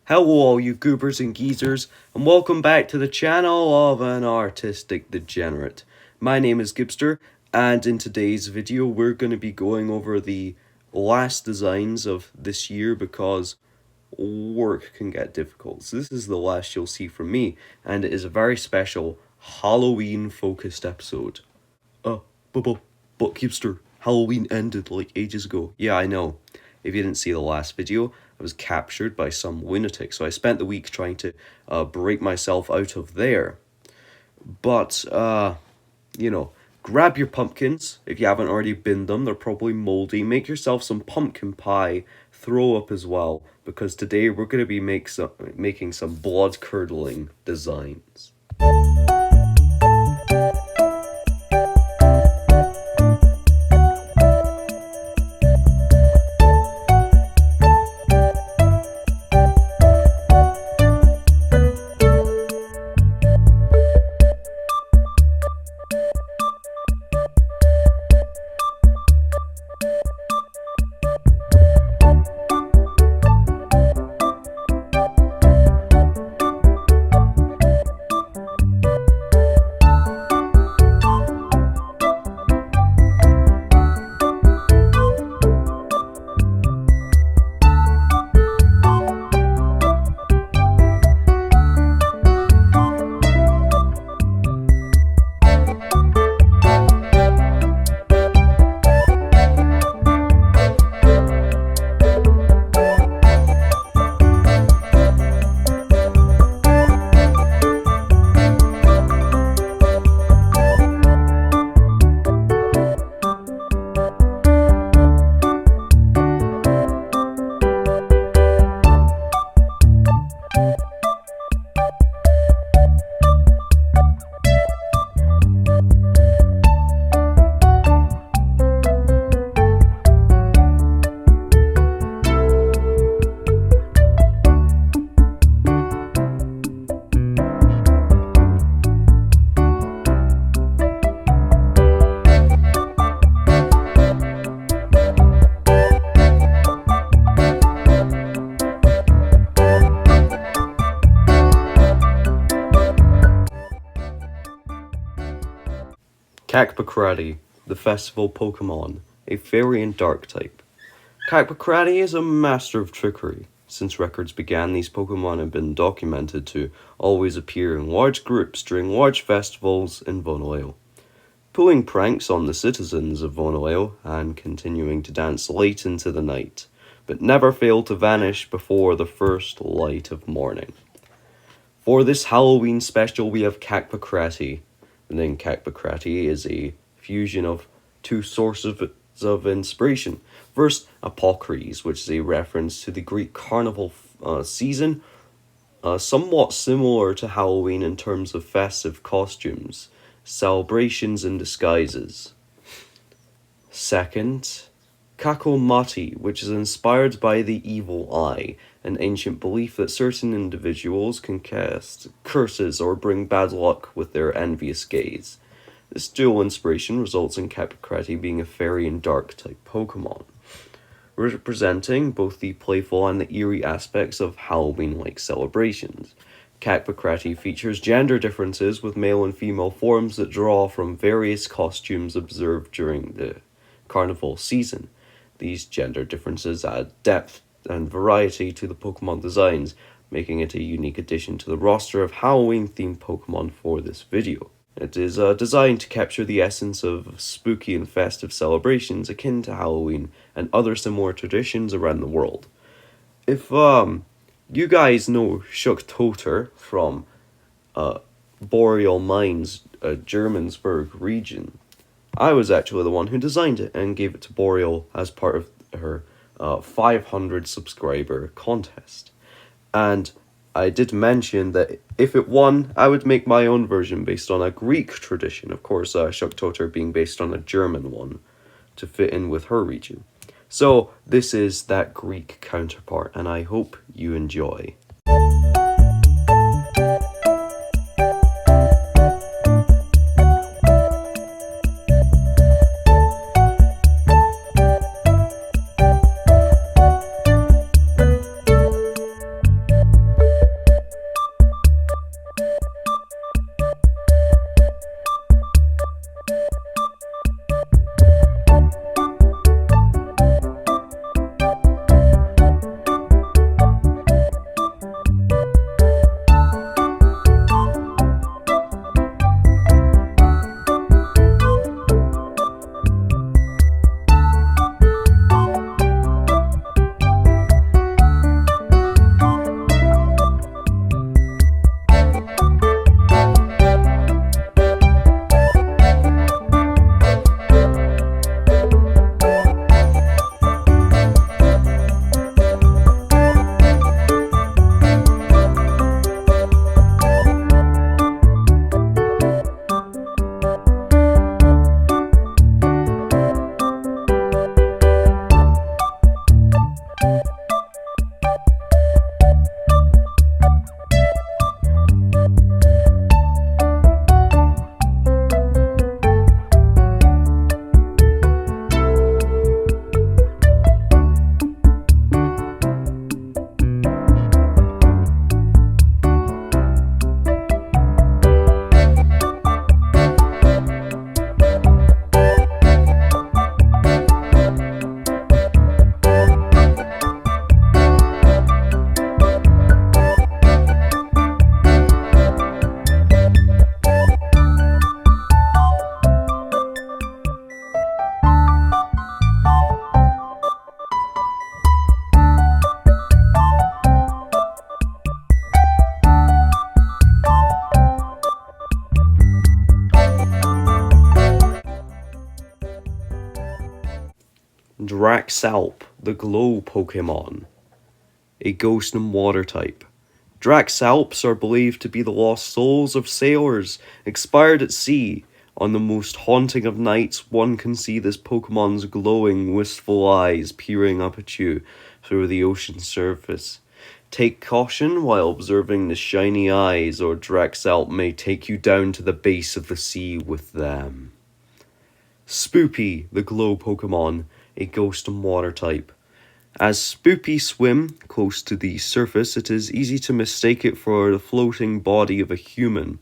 Hello all you goobers and geezers, and welcome back to the channel of an artistic degenerate. My name is Gibster, and in today's video we're going to be going over the last designs of this year because work can get difficult. So this is the last you'll see from me, and it is a very special Halloween focused episode. But Gibster, Halloween ended like ages ago. Yeah, I know. If you didn't see the last video, I was captured by some lunatic, so I spent the week trying to break myself out of there. But, grab your pumpkins. If you haven't already binned them, they're probably moldy. Make yourself some pumpkin pie. Throw up as well, because today we're going to be making some blood-curdling designs. Cacpocrati, the festival Pokémon, a fairy and dark type. Cacpocrati is a master of trickery. Since records began, these Pokémon have been documented to always appear in large groups during large festivals in Vounilaio, pulling pranks on the citizens of Vounilaio and continuing to dance late into the night, but never fail to vanish before the first light of morning. For this Halloween special, we have Cacpocrati. The name Cacpocrati is a fusion of two sources of inspiration. First, Apocryphes, which is a reference to the Greek carnival season, somewhat similar to Halloween in terms of festive costumes, celebrations, and disguises. Second, Kakomati, which is inspired by the evil eye, an ancient belief that certain individuals can cast curses or bring bad luck with their envious gaze. This dual inspiration results in Cacpocrati being a fairy and dark type Pokemon, representing both the playful and the eerie aspects of Halloween-like celebrations. Cacpocrati features gender differences with male and female forms that draw from various costumes observed during the carnival season. These gender differences add depth and variety to the Pokemon designs, making it a unique addition to the roster of Halloween-themed Pokemon for this video. It is designed to capture the essence of spooky and festive celebrations akin to Halloween and other similar traditions around the world. If you guys know Schucktoter from Boreal Mines, Germansburg region, I was actually the one who designed it and gave it to Boreal as part of her 500 subscriber contest. And I did mention that if it won, I would make my own version based on a Greek tradition. Of course, Schucktoter being based on a German one to fit in with her region. So this is that Greek counterpart, and I hope you enjoy. Draxalp, the glow Pokémon, a ghost and water type. Draxalps are believed to be the lost souls of sailors expired at sea. On the most haunting of nights, one can see this Pokemon's glowing, wistful eyes peering up at you through the ocean's surface. Take caution while observing the shiny eyes, or Draxalp may take you down to the base of the sea with them. Spoopy, the glow Pokémon, a ghost and water type. As Spoopy swim close to the surface, it is easy to mistake it for the floating body of a human,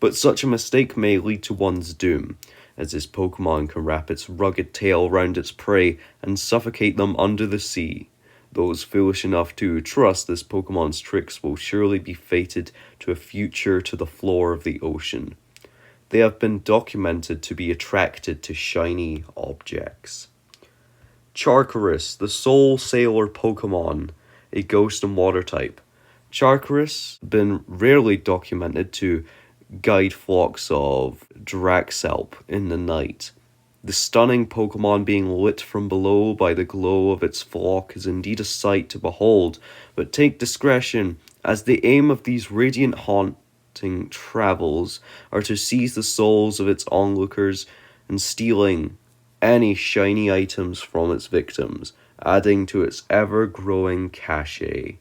but such a mistake may lead to one's doom, as this Pokémon can wrap its rugged tail round its prey and suffocate them under the sea. Those foolish enough to trust this Pokémon's tricks will surely be fated to a future to the floor of the ocean. They have been documented to be attracted to shiny objects. Charcaris, the Soul Sailor Pokémon, a ghost and water type. Charcaris been rarely documented to guide flocks of Draxalp in the night. The stunning Pokémon being lit from below by the glow of its flock is indeed a sight to behold, but take discretion, as the aim of these radiant haunting travels are to seize the souls of its onlookers and stealing any shiny items from its victims, adding to its ever-growing cachet.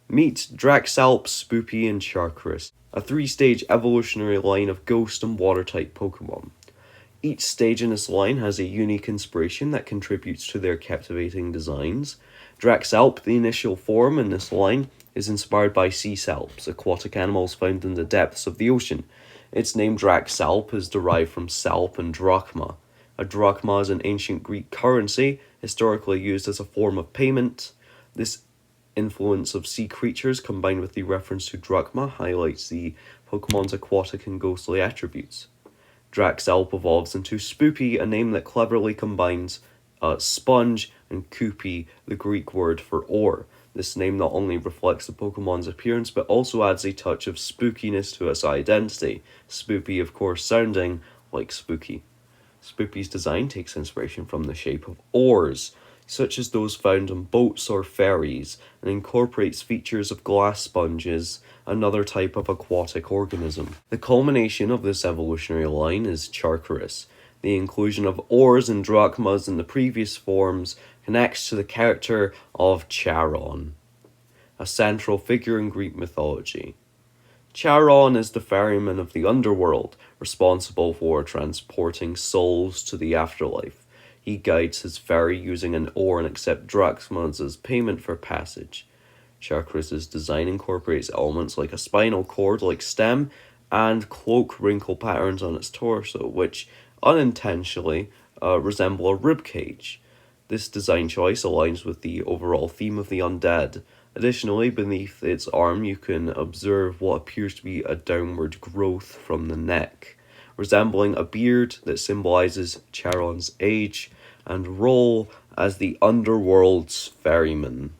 Meet Draxalp, Spoopy, and Charcaris, a 3-stage evolutionary line of ghost and water-type Pokémon. Each stage in this line has a unique inspiration that contributes to their captivating designs. Draxalp, the initial form in this line, is inspired by sea salps, aquatic animals found in the depths of the ocean. Its name Draxalp is derived from salp and drachma. A drachma is an ancient Greek currency, historically used as a form of payment. This influence of sea creatures combined with the reference to drachma highlights the Pokemon's aquatic and ghostly attributes. Draxalp evolves into Spoopy, a name that cleverly combines sponge and koopy, the Greek word for ore. This name not only reflects the Pokemon's appearance, but also adds a touch of spookiness to its identity, Spoopy of course sounding like spooky. Spoopy's design takes inspiration from the shape of oars, such as those found on boats or ferries, and incorporates features of glass sponges, another type of aquatic organism. The culmination of this evolutionary line is Charcaris. The inclusion of oars and drachmas in the previous forms connects to the character of Charon, a central figure in Greek mythology. Charon is the ferryman of the underworld, responsible for transporting souls to the afterlife. He guides his ferry using an oar and accepts drachmas as payment for passage. Charcaris' design incorporates elements like a spinal cord-like stem and cloak wrinkle patterns on its torso, which unintentionally resemble a ribcage. This design choice aligns with the overall theme of the undead. Additionally, beneath its arm you can observe what appears to be a downward growth from the neck, resembling a beard that symbolizes Charon's age and role as the underworld's ferryman.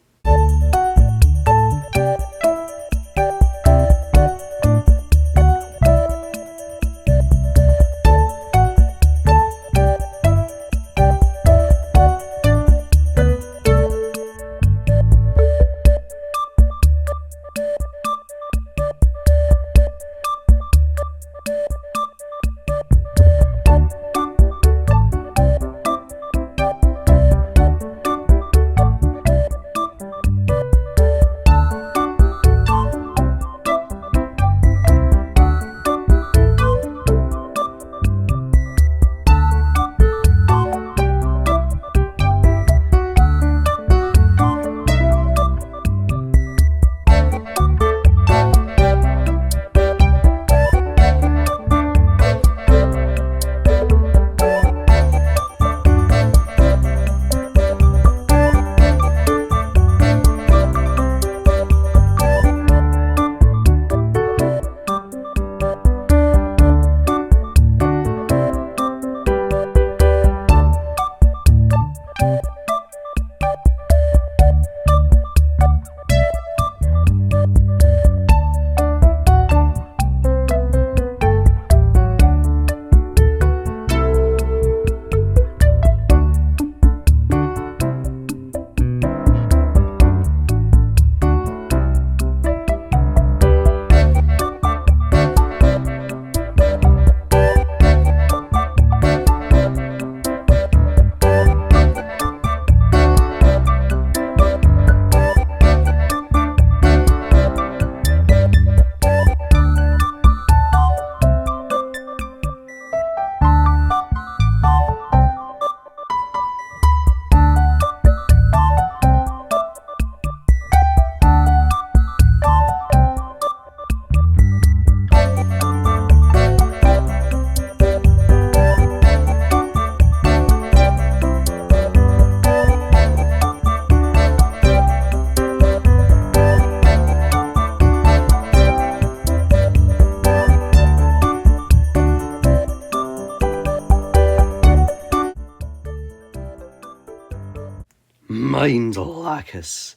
Mindlacus,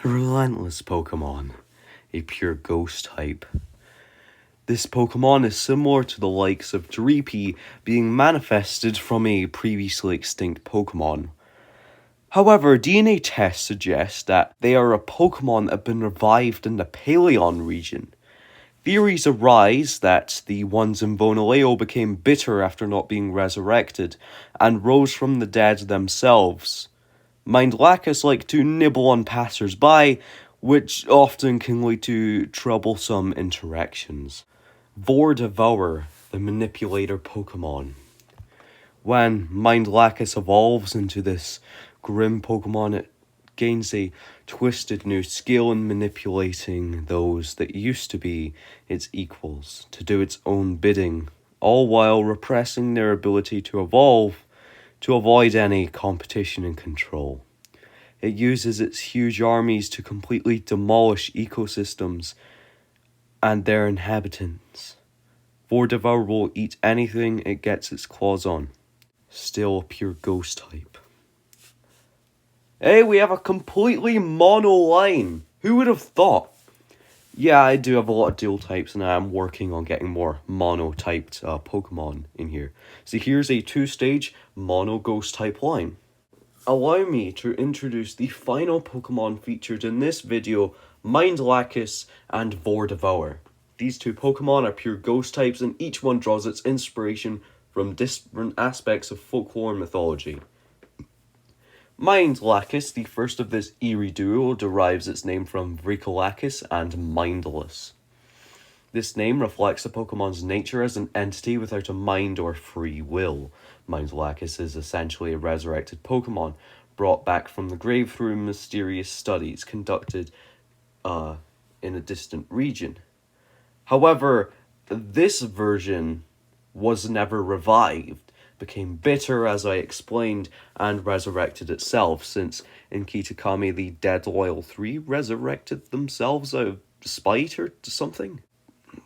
the relentless Pokemon, a pure ghost type. This Pokemon is similar to the likes of Dreepy being manifested from a previously extinct Pokemon. However, DNA tests suggest that they are a Pokemon that have been revived in the Paleon region. Theories arise that the ones in Vounilaio became bitter after not being resurrected, and rose from the dead themselves. Mindlacus like to nibble on passers-by, which often can lead to troublesome interactions. Vounilaio, the manipulator Pokemon. When Mindlacus evolves into this grim Pokemon, it gains a twisted new skill in manipulating those that used to be its equals to do its own bidding, all while repressing their ability to evolve to avoid any competition and control. It uses its huge armies to completely demolish ecosystems and their inhabitants. Vounilaio will eat anything it gets its claws on. Still a pure ghost type. Hey, we have a completely mono line. Who would have thought? Yeah, I do have a lot of dual types, and I am working on getting more mono-typed Pokemon in here. So here's a 2-stage mono ghost type line. Allow me to introduce the final Pokemon featured in this video, Mindlacus and Vounilaio. These two Pokemon are pure ghost types, and each one draws its inspiration from different aspects of folklore mythology. Mindlacus, the first of this eerie duo, derives its name from Vounilaio and mindless. This name reflects the Pokemon's nature as an entity without a mind or free will. Mindlacus is essentially a resurrected Pokemon, brought back from the grave through mysterious studies conducted in a distant region. However, this version was never revived, became bitter as I explained, and resurrected itself, since in Kitakami the Dead Loyal 3 resurrected themselves out of spite or something.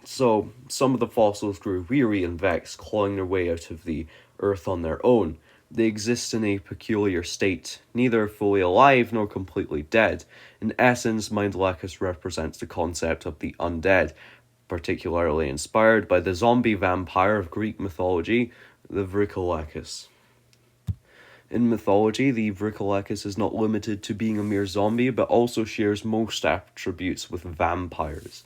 So, some of the fossils grew weary and vexed, clawing their way out of the earth on their own. They exist in a peculiar state, neither fully alive nor completely dead. In essence, Mindlacus represents the concept of the undead, particularly inspired by the zombie vampire of Greek mythology, the Vounilaio. In mythology, the Vounilaio is not limited to being a mere zombie, but also shares most attributes with vampires.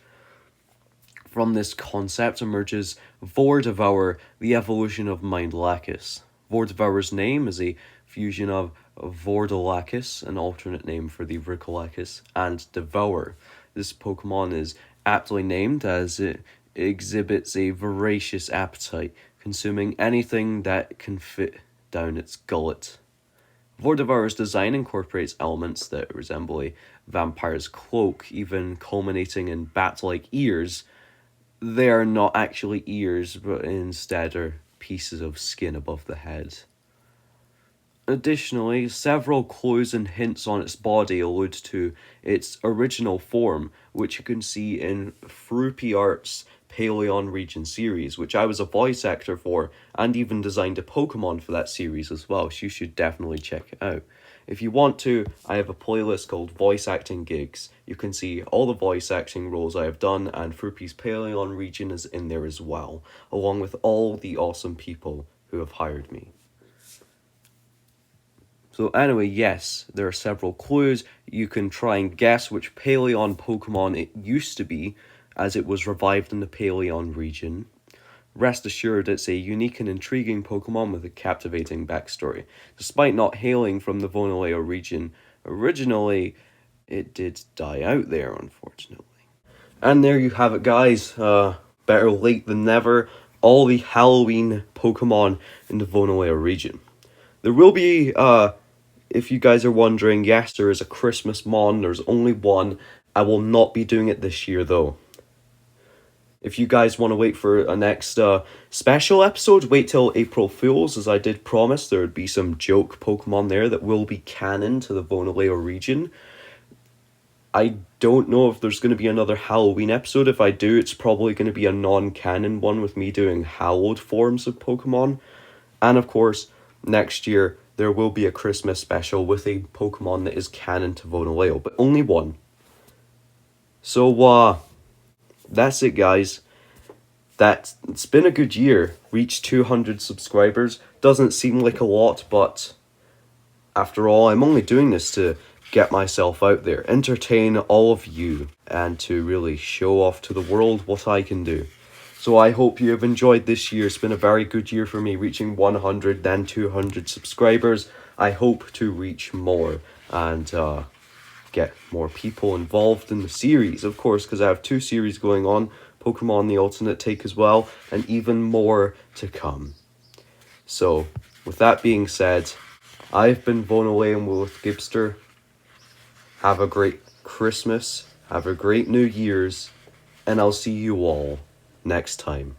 From this concept emerges Vounilaio, the evolution of Mindlacus. Vounilaio's name is a fusion of Vounilaio, an alternate name for the Vounilaio, and Devour. This Pokemon is aptly named as it exhibits a voracious appetite, consuming anything that can fit down its gullet. Vounilaio's design incorporates elements that resemble a vampire's cloak, even culminating in bat-like ears. They are not actually ears, but instead are pieces of skin above the head. Additionally, several clues and hints on its body allude to its original form, which you can see in Fruity Art's Paleon Region series, which I was a voice actor for, and even designed a Pokemon for that series as well, so you should definitely check it out. If you want to, I have a playlist called Voice Acting Gigs. You can see all the voice acting roles I have done, and Fruity's Paleon Region is in there as well, along with all the awesome people who have hired me. So anyway, yes, there are several clues. You can try and guess which Paleon Pokemon it used to be, as it was revived in the Paleon region. Rest assured, it's a unique and intriguing Pokemon with a captivating backstory. Despite not hailing from the Vounilaio region, originally, it did die out there, unfortunately. And there you have it, guys. Better late than never. All the Halloween Pokemon in the Vounilaio region. There will be, if you guys are wondering, yes, there is a Christmas Mon. There's only one. I will not be doing it this year, though. If you guys want to wait for a next special episode, wait till April Fools, as I did promise there would be some joke Pokemon there that will be canon to the Vounilaio region. I don't know if there's going to be another Halloween episode. If I do, it's probably going to be a non-canon one with me doing hallowed forms of Pokemon. And of course, next year, there will be a Christmas special with a Pokemon that is canon to Vounilaio, but only one. So, that's it, guys. It's been a good year. Reached 200 subscribers. Doesn't seem like a lot, but after all, I'm only doing this to get myself out there, entertain all of you, and to really show off to the world what I can do. So I hope you have enjoyed this year. It's been a very good year for me, reaching 100, then 200 subscribers. I hope to reach more and get more people involved in the series, of course, because I have 2 series going on, Pokemon The Alternate Take as well, and even more to come. So, with that being said, I've been Vounilaio with Gibster. Have a great Christmas, have a great New Year's, and I'll see you all next time.